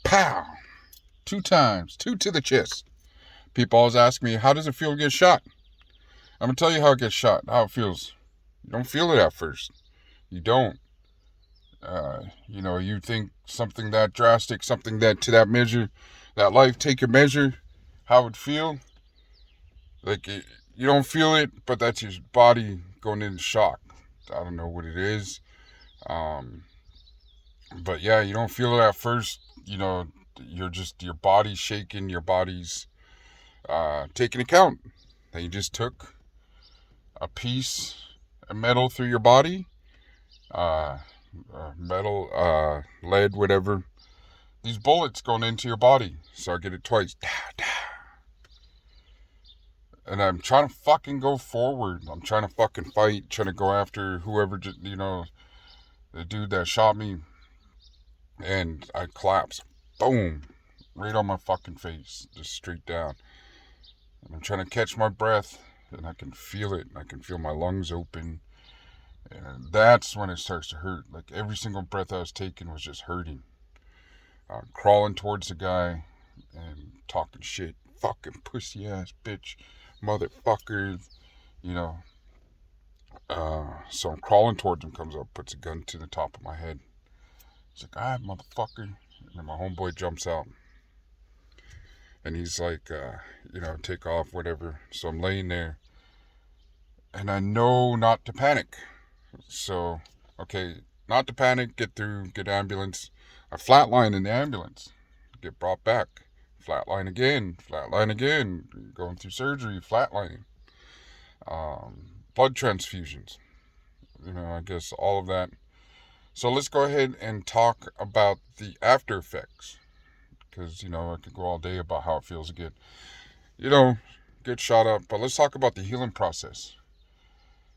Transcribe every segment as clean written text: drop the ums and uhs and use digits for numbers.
Pow! 2 times. 2 to the chest. People always ask me, how does it feel to get shot? I'm going to tell you how it gets shot, how it feels. You don't feel it at first. You don't. You think something that drastic, something that to that measure, that life take a measure, how it would feel. You don't feel it, but that's your body going into shock. I don't know what it is. But yeah, you don't feel it at first. You're just, your body's shaking, your body's taking account that you just took a piece of metal through your body, uh, metal, lead, whatever. These bullets going into your body. So I get it twice. And I'm trying to fucking go forward. I'm trying to fucking fight, trying to go after whoever, the dude that shot me. And I collapse. Boom. Right on my fucking face. Just straight down. And I'm trying to catch my breath. And I can feel it. I can feel my lungs open. And that's when it starts to hurt. Like every single breath I was taking was just hurting. Crawling towards the guy and talking shit. Fucking pussy ass bitch. Motherfucker. So I'm crawling towards him, comes up, puts a gun to the top of my head. He's like, alright, motherfucker. And then my homeboy jumps out. And he's like, take off, whatever. So I'm laying there. And I know not to panic. So, okay, not to panic, get through, get ambulance. I flatline in the ambulance. Get brought back. Flatline again. Going through surgery, flatlining. Blood transfusions. I guess all of that. So let's go ahead and talk about the after effects. Because, I could go all day about how it feels to get shot up. But let's talk about the healing process.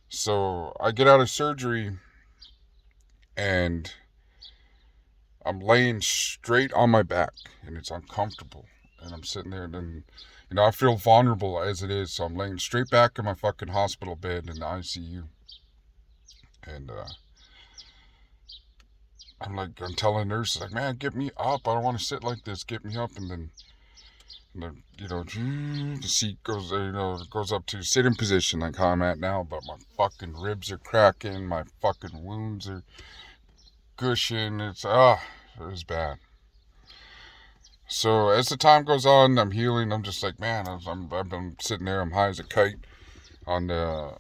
So I get out of surgery and I'm laying straight on my back and it's uncomfortable. And I'm sitting there and then, I feel vulnerable as it is. So I'm laying straight back in my fucking hospital bed in the ICU. And I'm telling nurses, like, man, get me up. I don't want to sit like this. Get me up. And then, the seat goes, goes up to sitting position like how I'm at now. But my fucking ribs are cracking. My fucking wounds are gushing. It was bad. So as the time goes on, I'm healing. I'm just like, man, I've been sitting there. I'm high as a kite on the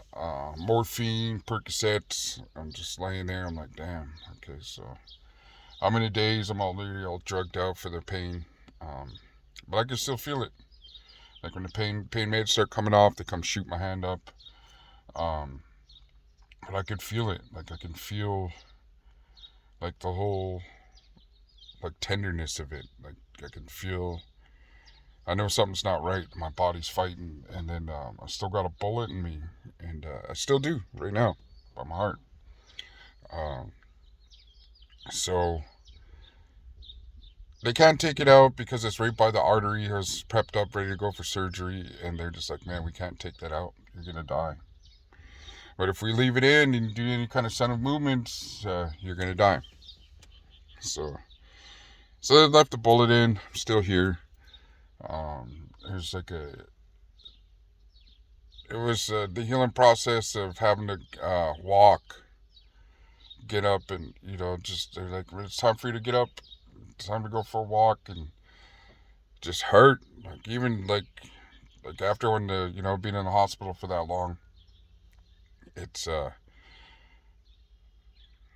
morphine, Percocets. I'm just laying there. I'm like, damn. Okay, so I'm in a daze. I'm all drugged out for the pain. But I can still feel it. Like when the pain meds start coming off, they come shoot my hand up. But I could feel it. Like I can feel like the whole tenderness of it. Like I can feel, I know something's not right. My body's fighting. And then I still got a bullet in me. And I still do right now by my heart. So they can't take it out because it's right by the artery. It was prepped up, ready to go for surgery. And they're just like, man, we can't take that out. You're going to die. But if we leave it in and do any kind of sign of movements, you're going to die. So they left the bullet in. I'm still here. There's it was the healing process of having to walk, get up, and they're like, it's time for you to get up. It's time to go for a walk, and just hurt. Like even like after when being in the hospital for that long, it's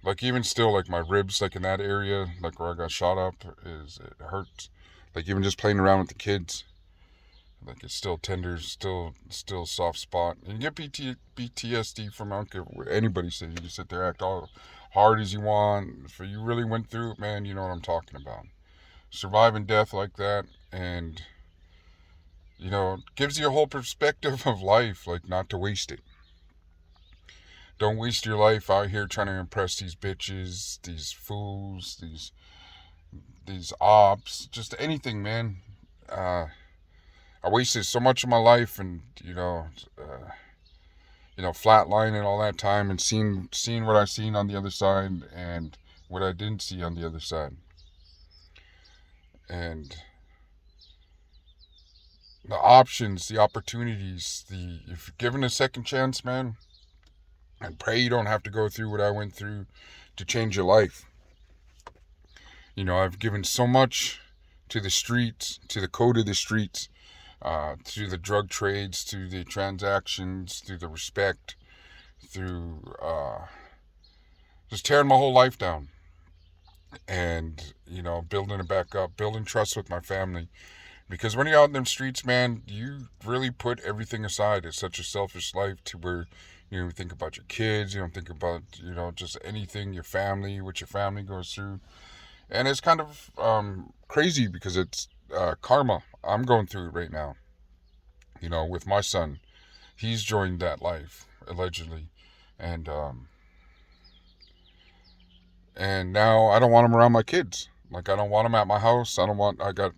like even still like my ribs like in that area like where I got shot up it hurts. Like even just playing around with the kids. Like it's still tender, still soft spot. And you get PTSD from, I don't care what anybody says. You can sit there, act all hard as you want. If you really went through it, man, you know what I'm talking about. Surviving death like that, and gives you a whole perspective of life, like not to waste it. Don't waste your life out here trying to impress these bitches, these fools, these ops, just anything, man. I wasted so much of my life and, flatlining all that time and seeing what I seen on the other side and what I didn't see on the other side. And the options, the opportunities, if you're given a second chance, man, I pray you don't have to go through what I went through to change your life. I've given so much to the streets, to the code of the streets, to the drug trades, to the transactions, to the respect, through just tearing my whole life down. And, building it back up, building trust with my family. Because when you're out in them streets, man, you really put everything aside. It's such a selfish life to where you don't think about your kids, you don't think about, just anything, your family, what your family goes through. And it's kind of crazy because it's karma. I'm going through it right now, with my son. He's joined that life, allegedly. And and now I don't want him around my kids. Like, I don't want him at my house. I got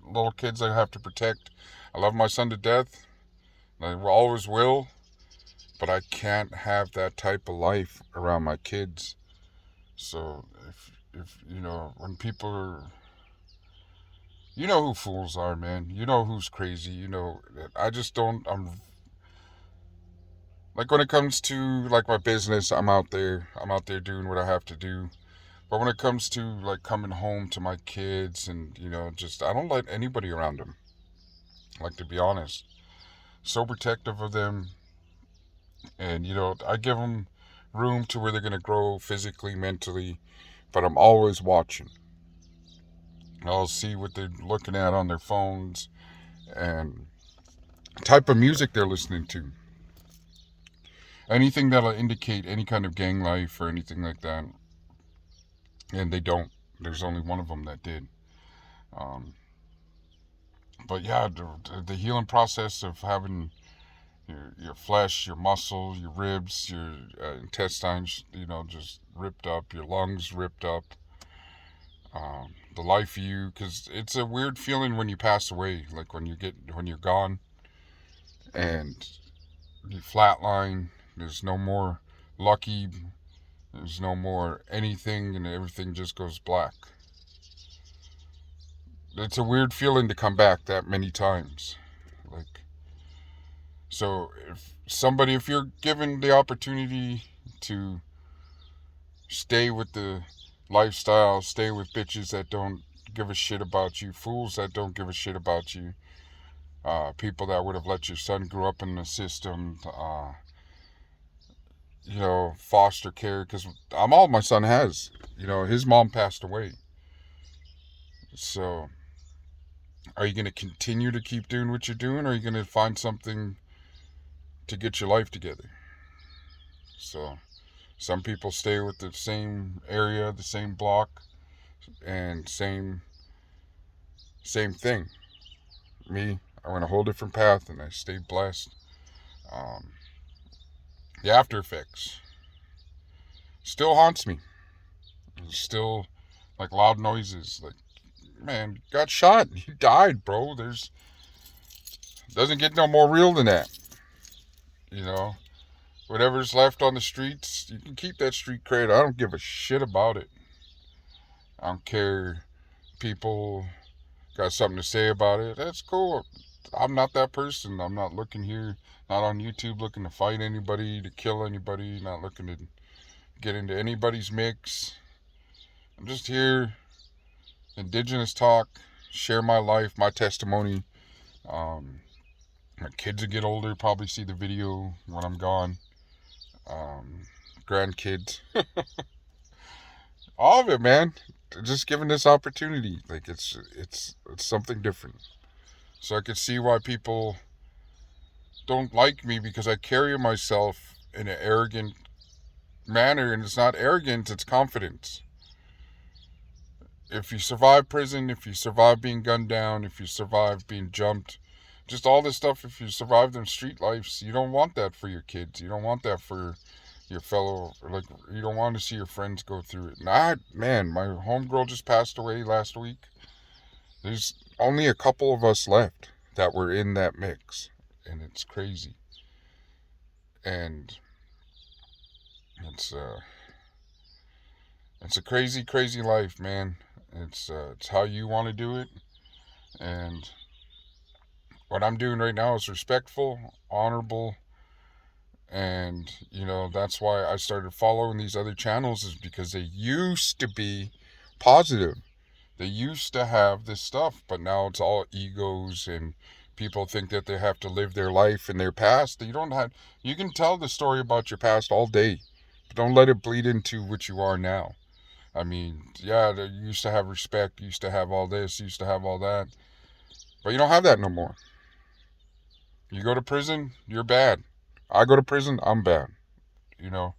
little kids I have to protect. I love my son to death. I always will. But I can't have that type of life around my kids. So if when people are, who fools are, man. You know who's crazy. I just don't, like, when it comes to, like, my business, I'm out there doing what I have to do. But when it comes to, like, coming home to my kids and, just, I don't let anybody around them. Like, to be honest. So protective of them. And, I give them room to where they're going to grow physically, mentally. But I'm always watching. I'll see what they're looking at on their phones and type of music they're listening to. Anything that'll indicate any kind of gang life or anything like that. And they don't. There's only one of them that did. Um, but yeah, the healing process of having your flesh, your muscle, your ribs, your intestines, just ripped up, your lungs ripped up, the life of you, because it's a weird feeling when you pass away, like when you're gone, and you flatline. There's no more lucky. There's no more anything, and everything just goes black. It's a weird feeling to come back that many times. Like, so if you're given the opportunity to stay with the lifestyle, stay with bitches that don't give a shit about you, fools that don't give a shit about you, people that would have let your son grow up in the system, foster care, because I'm all my son has. His mom passed away. So, are you going to continue to keep doing what you're doing, or are you going to find something to get your life together? So, some people stay with the same area, the same block, and same thing. Me, I went a whole different path, and I stayed blessed. Um, the after effects still haunts me. It's still like loud noises. Like, man, got shot. He died, bro. Doesn't get no more real than that. Whatever's left on the streets, you can keep that street cred. I don't give a shit about it. I don't care. People got something to say about it. That's cool. I'm not that person. I'm not looking here, not on YouTube looking to fight anybody, to kill anybody, not looking to get into anybody's mix. I'm just here, indigenous talk, share my life, my testimony. My kids will get older, probably see the video when I'm gone. Grandkids. All of it, man. Just given this opportunity. Like, it's something different. So I can see why people don't like me, because I carry myself in an arrogant manner, and it's not arrogance, it's confidence. If you survive prison, if you survive being gunned down, if you survive being jumped, just all this stuff, if you survive them street lives, you don't want that for your kids. You don't want that for your fellow, like, you don't want to see your friends go through it. Man, my homegirl just passed away last week. There's only a couple of us left that were in that mix, and it's crazy. And it's a crazy, crazy life, man. It's how you want to do it. And what I'm doing right now is respectful, honorable, and that's why I started following these other channels, is because they used to be positive. They used to have this stuff, but now it's all egos, and people think that they have to live their life in their past. You don't have. You can tell the story about your past all day, but don't let it bleed into what you are now. I mean, yeah, they used to have respect, used to have all this, used to have all that, but you don't have that no more. You go to prison, you're bad. I go to prison, I'm bad. You know,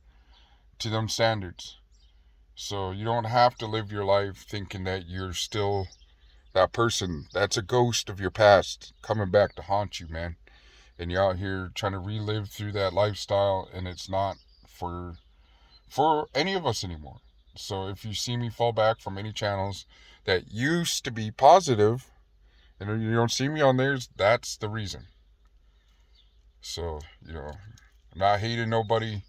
to them standards. So you don't have to live your life thinking that you're still that person. That's a ghost of your past coming back to haunt you, man. And you're out here trying to relive through that lifestyle, and it's not for any of us anymore. So if you see me fall back from any channels that used to be positive, and you don't see me on theirs, that's the reason. So, not hating nobody,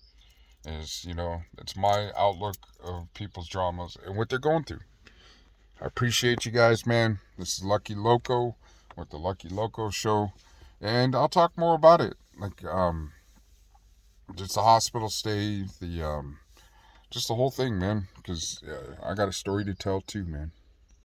is, it's my outlook of people's dramas and what they're going through. I appreciate you guys, man. This is Lucky Loco with the Lucky Loco Show, and I'll talk more about it, like just the hospital stay, the just the whole thing, man, because I got a story to tell too, man.